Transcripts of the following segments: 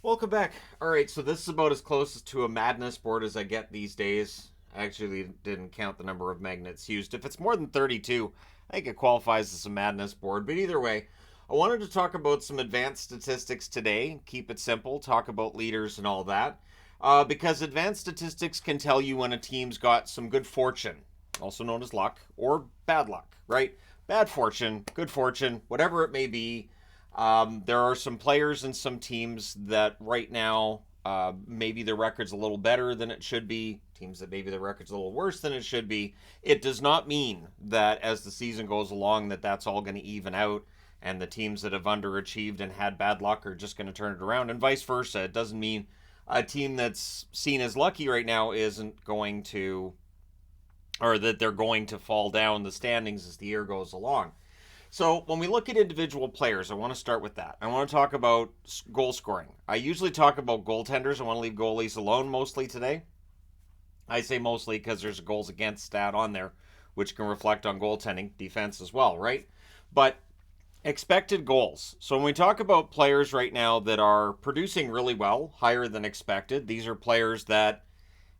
Welcome back. All right, so this is about as close to a madness board as I get these days. I actually didn't count the number of magnets used. If it's more than 32, I think it qualifies as a madness board. But either way, I wanted to talk about some advanced statistics today. Keep it simple, talk about leaders and all that. Because advanced statistics can tell you when a team's got some good fortune, also known as luck, or bad luck, right? Bad fortune, whatever it may be. There are some players and some teams that right now maybe their record's a little better than it should be. Teams that maybe their record's a little worse than it should be. It does not mean that as the season goes along that that's all going to even out and the teams that have underachieved and had bad luck are just going to turn it around and vice versa. It doesn't mean a team that's seen as lucky right now isn't going to or that they're going to fall down the standings as the year goes along. So when we look at individual players, I want to start with that. I want to talk about goal scoring. I usually talk about goaltenders. I want to leave goalies alone mostly today. I say mostly because there's a goals against stat on there, which can reflect on goaltending, defense as well, right? But expected goals. So when we talk about players right now that are producing really well, higher than expected, these are players that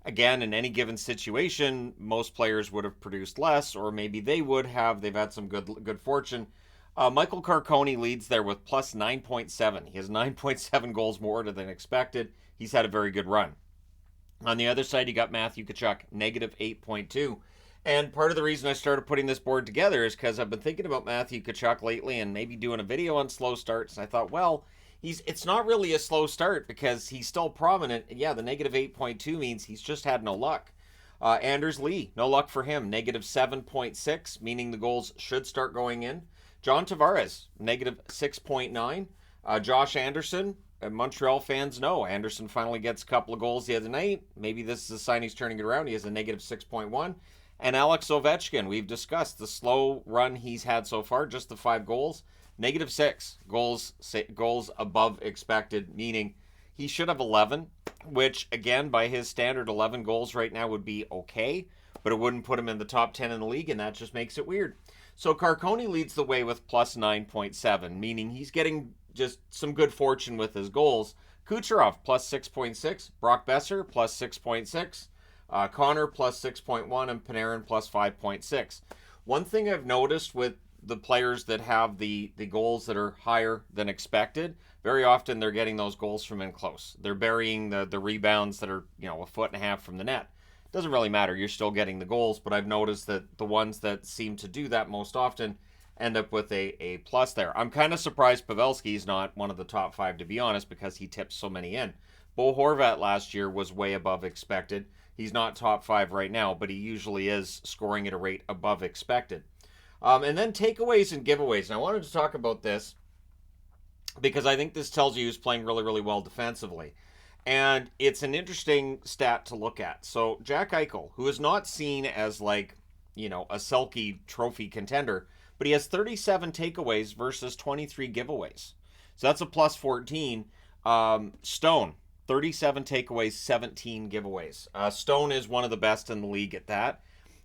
again, in any given situation, most players would have produced less, or maybe they would have. They've had some good fortune. Michael Carcone leads there with plus 9.7. He has 9.7 goals more than expected. He's had a very good run. On the other side, you got Matthew Tkachuk, negative 8.2. And part of the reason I started putting this board together is because I've been thinking about Matthew Tkachuk lately and maybe doing a video on slow starts. And I thought, well, it's not really a slow start because he's still prominent. And yeah, the negative 8.2 means he's just had no luck. Anders Lee, no luck for him, negative 7.6, meaning the goals should start going in. John Tavares, negative 6.9. Josh Anderson, Montreal fans know Anderson finally gets a couple of goals the other night. Maybe this is a sign he's turning it around. He has a negative 6.1. And Alex Ovechkin, we've discussed the slow run he's had so far, just the 5 goals. Negative 6 goals above expected, meaning he should have 11, which again, by his standard, 11 goals right now would be okay, but it wouldn't put him in the top 10 in the league, and that just makes it weird. So Carcone leads the way with plus 9.7, meaning he's getting just some good fortune with his goals. Kucherov plus 6.6, Brock Besser plus 6.6, Connor plus 6.1, and Panarin plus 5.6. One thing I've noticed with the players that have the goals that are higher than expected, very often they're getting those goals from in close. They're burying the rebounds that are, a foot and a half from the net. It doesn't really matter. You're still getting the goals, but I've noticed that the ones that seem to do that most often end up with a plus there. I'm kind of surprised Pavelski's not one of the top 5, to be honest, because he tips so many in. Bo Horvat last year was way above expected. He's not top 5 right now, but he usually is scoring at a rate above expected. And then takeaways and giveaways. And I wanted to talk about this because I think this tells you who's playing really, really well defensively. And it's an interesting stat to look at. So Jack Eichel, who is not seen as like, a Selke trophy contender, but he has 37 takeaways versus 23 giveaways. So that's a plus 14. Stone, 37 takeaways, 17 giveaways. Stone is one of the best in the league at that.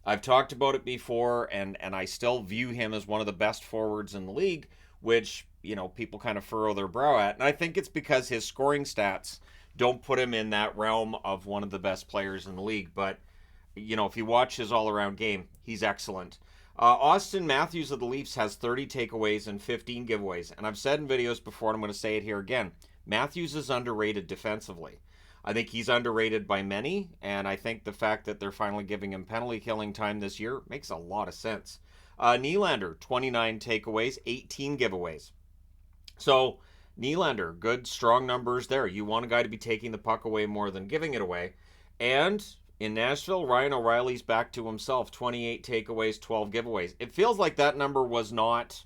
I've talked about it before, and I still view him as one of the best forwards in the league, which, people kind of furrow their brow at. And I think it's because his scoring stats don't put him in that realm of one of the best players in the league. But, if you watch his all-around game, he's excellent. Austin Matthews of the Leafs has 30 takeaways and 15 giveaways. And I've said in videos before, and I'm going to say it here again, Matthews is underrated defensively. I think he's underrated by many, and I think the fact that they're finally giving him penalty killing time this year makes a lot of sense. Nylander, 29 takeaways, 18 giveaways. So, Nylander, good, strong numbers there. You want a guy to be taking the puck away more than giving it away. And in Nashville, Ryan O'Reilly's back to himself, 28 takeaways, 12 giveaways. It feels like that number was not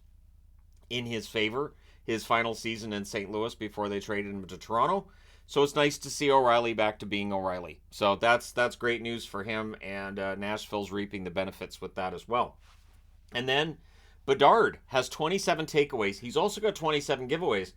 in his favor his final season in St. Louis before they traded him to Toronto. So it's nice to see O'Reilly back to being O'Reilly. So that's great news for him, and Nashville's reaping the benefits with that as well. And then Bedard has 27 takeaways. He's also got 27 giveaways,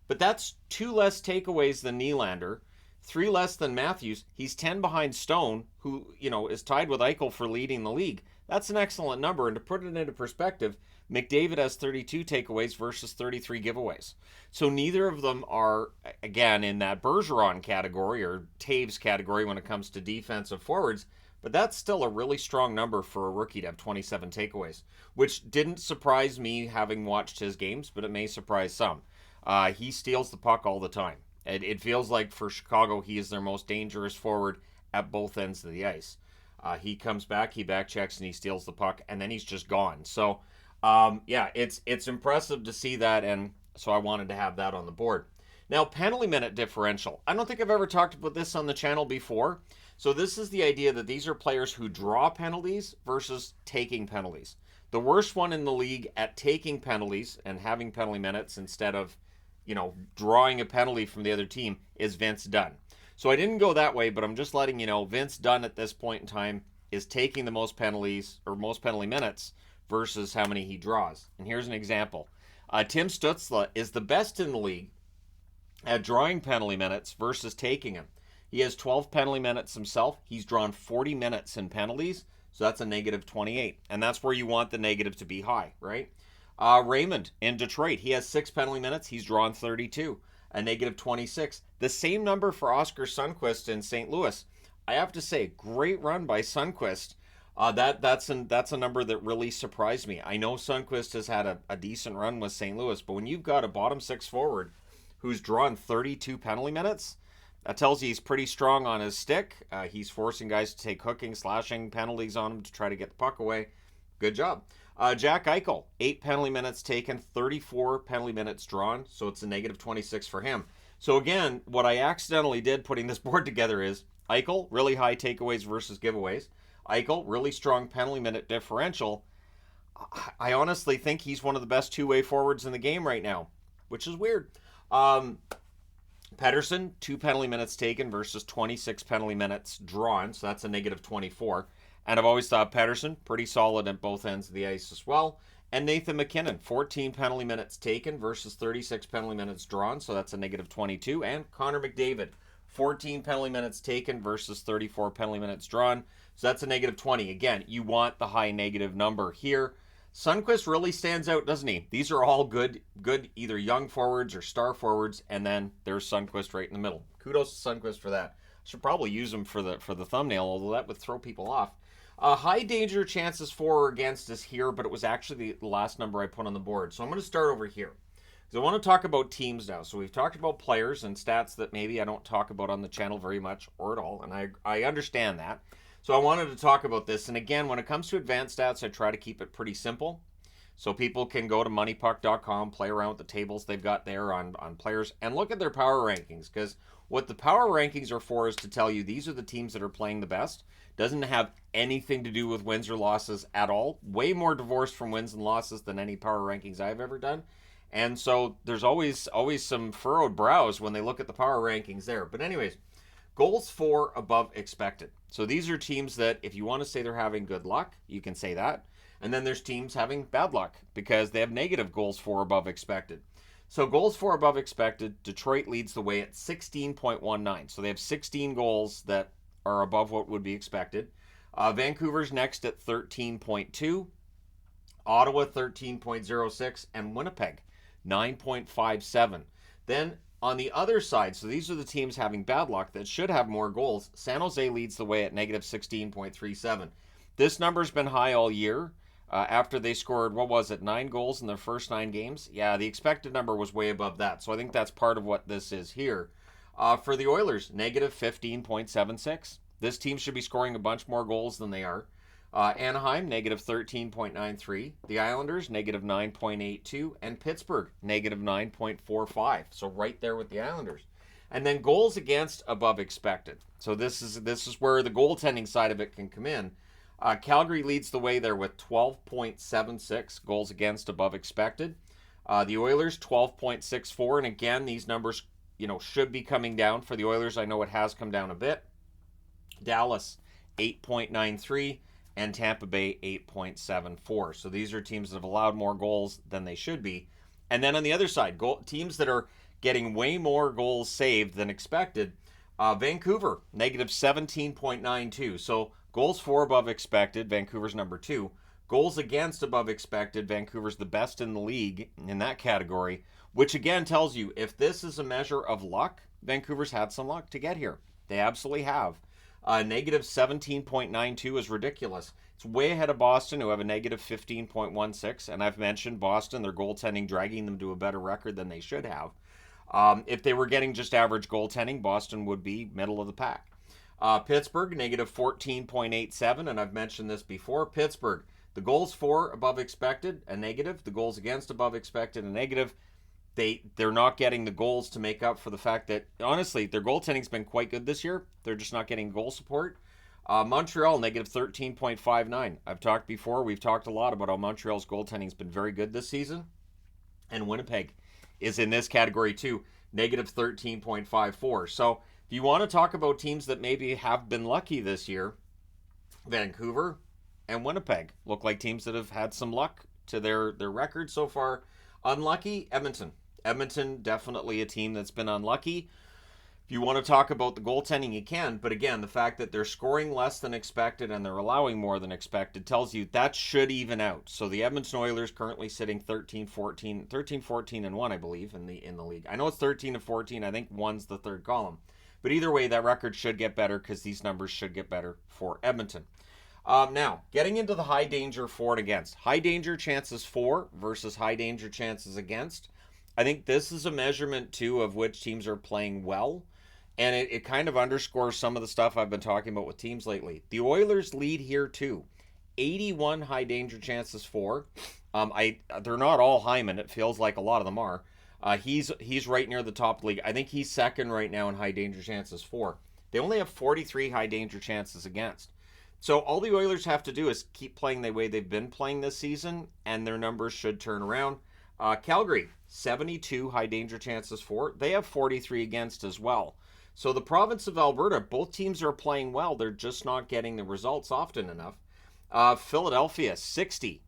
but that's 2 less takeaways than Nylander, 3 less than Matthews. He's 10 behind Stone, who is tied with Eichel for leading the league. That's an excellent number, and to put it into perspective, McDavid has 32 takeaways versus 33 giveaways. So neither of them are, again, in that Bergeron category or Taves category when it comes to defensive forwards, but that's still a really strong number for a rookie to have 27 takeaways, which didn't surprise me having watched his games, but it may surprise some. He steals the puck all the time. It feels like for Chicago, he is their most dangerous forward at both ends of the ice. He comes back, he back checks, and he steals the puck, and then he's just gone. So, yeah, it's impressive to see that, and so I wanted to have that on the board. Now, penalty minute differential. I don't think I've ever talked about this on the channel before. So this is the idea that these are players who draw penalties versus taking penalties. The worst one in the league at taking penalties and having penalty minutes instead of, drawing a penalty from the other team is Vince Dunn. So I didn't go that way, but I'm just letting you know Vince Dunn at this point in time is taking the most penalties or most penalty minutes versus how many he draws. And here's an example. Tim Stützle is the best in the league at drawing penalty minutes versus taking them. He has 12 penalty minutes himself. He's drawn 40 minutes in penalties, so that's a negative 28. And that's where you want the negative to be high, right? Raymond in Detroit, he has 6 penalty minutes. He's drawn 32, a negative 26. The same number for Oscar Sundqvist in St. Louis. I have to say, great run by Sundqvist. That's a number that really surprised me. I know Sundqvist has had a decent run with St. Louis, but when you've got a bottom six forward who's drawn 32 penalty minutes, that tells you he's pretty strong on his stick. He's forcing guys to take hooking, slashing penalties on him to try to get the puck away. Good job. Jack Eichel, 8 penalty minutes taken, 34 penalty minutes drawn, so it's a negative 26 for him. So again, what I accidentally did putting this board together is Eichel, really high takeaways versus giveaways. Eichel, really strong penalty minute differential. I honestly think he's one of the best two-way forwards in the game right now, which is weird. Pettersson, 2 penalty minutes taken versus 26 penalty minutes drawn, so that's a negative 24. And I've always thought Pettersson, pretty solid at both ends of the ice as well. And Nathan MacKinnon, 14 penalty minutes taken versus 36 penalty minutes drawn, so that's a negative 22. And Connor McDavid, 14 penalty minutes taken versus 34 penalty minutes drawn, so that's a negative 20. Again, you want the high negative number here. Sundqvist really stands out, doesn't he? These are all good either young forwards or star forwards, and then there's Sundqvist right in the middle. Kudos to Sundqvist for that. I should probably use him for the thumbnail, although that would throw people off. High danger chances for or against is here, but it was actually the last number I put on the board. So I'm going to start over here. So I want to talk about teams now. So we've talked about players and stats that maybe I don't talk about on the channel very much or at all, and I understand that. So I wanted to talk about this. And again, when it comes to advanced stats, I try to keep it pretty simple. So people can go to moneypuck.com, play around with the tables they've got there on players, and look at their power rankings. Because what the power rankings are for is to tell you these are the teams that are playing the best. Doesn't have anything to do with wins or losses at all. Way more divorced from wins and losses than any power rankings I've ever done. And so there's always some furrowed brows when they look at the power rankings there. But anyways, goals for above expected. So these are teams that if you want to say they're having good luck, you can say that. And then there's teams having bad luck because they have negative goals for above expected. So goals for above expected, Detroit leads the way at 16.19. So they have 16 goals that are above what would be expected. Vancouver's next at 13.2. Ottawa 13.06. And Winnipeg 9.57. Then on the other side, so these are the teams having bad luck that should have more goals. San Jose leads the way at negative 16.37. This number's been high all year. After they scored, 9 goals in their first 9 games? Yeah, the expected number was way above that. So I think that's part of what this is here. For the Oilers, negative 15.76. This team should be scoring a bunch more goals than they are. Anaheim, negative 13.93. The Islanders, negative 9.82. And Pittsburgh, negative 9.45. So right there with the Islanders. And then goals against above expected. So this is where the goaltending side of it can come in. Calgary leads the way there with 12.76 goals against above expected. The Oilers, 12.64. And again, these numbers, should be coming down. For the Oilers, I know it has come down a bit. Dallas, 8.93. And Tampa Bay, 8.74. So these are teams that have allowed more goals than they should be. And then on the other side, teams that are getting way more goals saved than expected. Vancouver, negative 17.92. So goals for above expected, Vancouver's number 2. Goals against above expected, Vancouver's the best in the league in that category, which again tells you if this is a measure of luck, Vancouver's had some luck to get here. They absolutely have. Negative 17.92 is ridiculous. It's way ahead of Boston, who have a negative 15.16. And I've mentioned Boston, their goaltending dragging them to a better record than they should have. If they were getting just average goaltending, Boston would be middle of the pack. Pittsburgh, negative 14.87. And I've mentioned this before. Pittsburgh, the goals for above expected, a negative. The goals against above expected, a negative. They're not getting the goals to make up for the fact that, honestly, their goaltending's been quite good this year. They're just not getting goal support. Montreal, negative 13.59. I've talked before. We've talked a lot about how Montreal's goaltending's been very good this season. And Winnipeg is in this category too, negative 13.54. So if you want to talk about teams that maybe have been lucky this year, Vancouver and Winnipeg look like teams that have had some luck to their record so far. Unlucky, Edmonton. Edmonton, definitely a team that's been unlucky. If you want to talk about the goaltending, you can. But again, the fact that they're scoring less than expected and they're allowing more than expected tells you that should even out. So the Edmonton Oilers currently sitting 13-14-1, I believe, in the league. I know it's 13-14. I think 1's the third column. But either way, that record should get better because these numbers should get better for Edmonton. Now, getting into the high danger for and against. High danger chances for versus high danger chances against. I think this is a measurement, too, of which teams are playing well. And it kind of underscores some of the stuff I've been talking about with teams lately. The Oilers lead here, too. 81 high danger chances for. They're not all Hyman. It feels like a lot of them are. He's right near the top of the league. I think he's second right now in high danger chances for. They only have 43 high danger chances against. So all the Oilers have to do is keep playing the way they've been playing this season, and their numbers should turn around. Calgary, 72 high danger chances for. They have 43 against as well. So the province of Alberta, both teams are playing well. They're just not getting the results often enough. Philadelphia, 60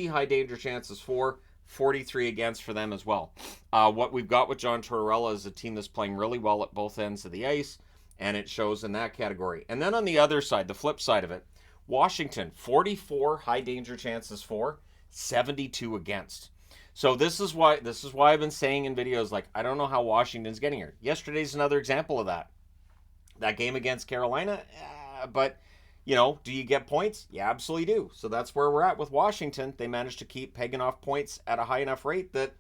high danger chances for, 43 against for them as well. What we've got with John Tortorella is a team that's playing really well at both ends of the ice. And it shows in that category. And then on the other side, the flip side of it, Washington, 44 high danger chances for, 72 against. So this is why I've been saying in videos like, I don't know how Washington's getting here. Yesterday's another example of that. That game against Carolina, but do you get points? You absolutely do. So that's where we're at with Washington. They managed to keep pegging off points at a high enough rate that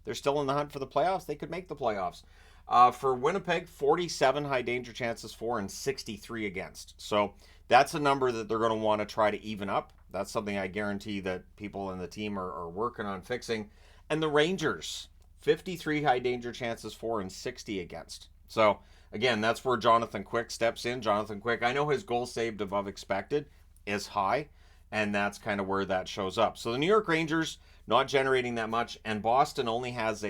they're still in the hunt for the playoffs. They could make the playoffs. For Winnipeg, 47 high danger chances for and 63 against. So that's a number that they're going to want to try to even up. That's something I guarantee that people in the team are working on fixing. And the Rangers, 53 high danger chances for and 60 against. So again, that's where Jonathan Quick steps in. Jonathan Quick, I know his goal saved above expected is high, and that's kind of where that shows up. So the New York Rangers not generating that much, and Boston only has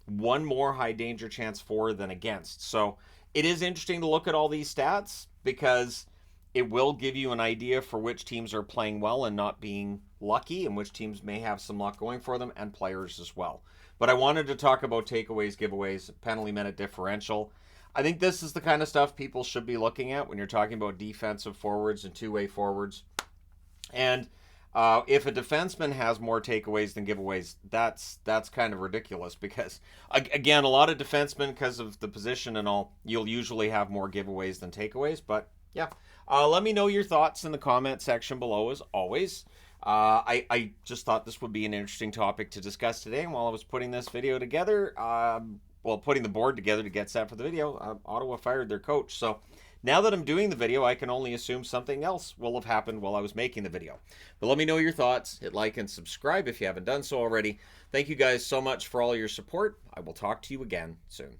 one more high danger chance for than against. So it is interesting to look at all these stats because it will give you an idea for which teams are playing well and not being lucky, and which teams may have some luck going for them, and players as well. But I wanted to talk about takeaways, giveaways, penalty minute differential. I think this is the kind of stuff people should be looking at when you're talking about defensive forwards and two-way forwards. And if a defenseman has more takeaways than giveaways, that's kind of ridiculous because, again, a lot of defensemen, because of the position and all, you'll usually have more giveaways than takeaways. But, yeah, let me know your thoughts in the comment section below, as always. I just thought this would be an interesting topic to discuss today. And while I was putting this video together, putting the board together to get set for the video, Ottawa fired their coach. So now that I'm doing the video, I can only assume something else will have happened while I was making the video. But let me know your thoughts. Hit like and subscribe if you haven't done so already. Thank you guys so much for all your support. I will talk to you again soon.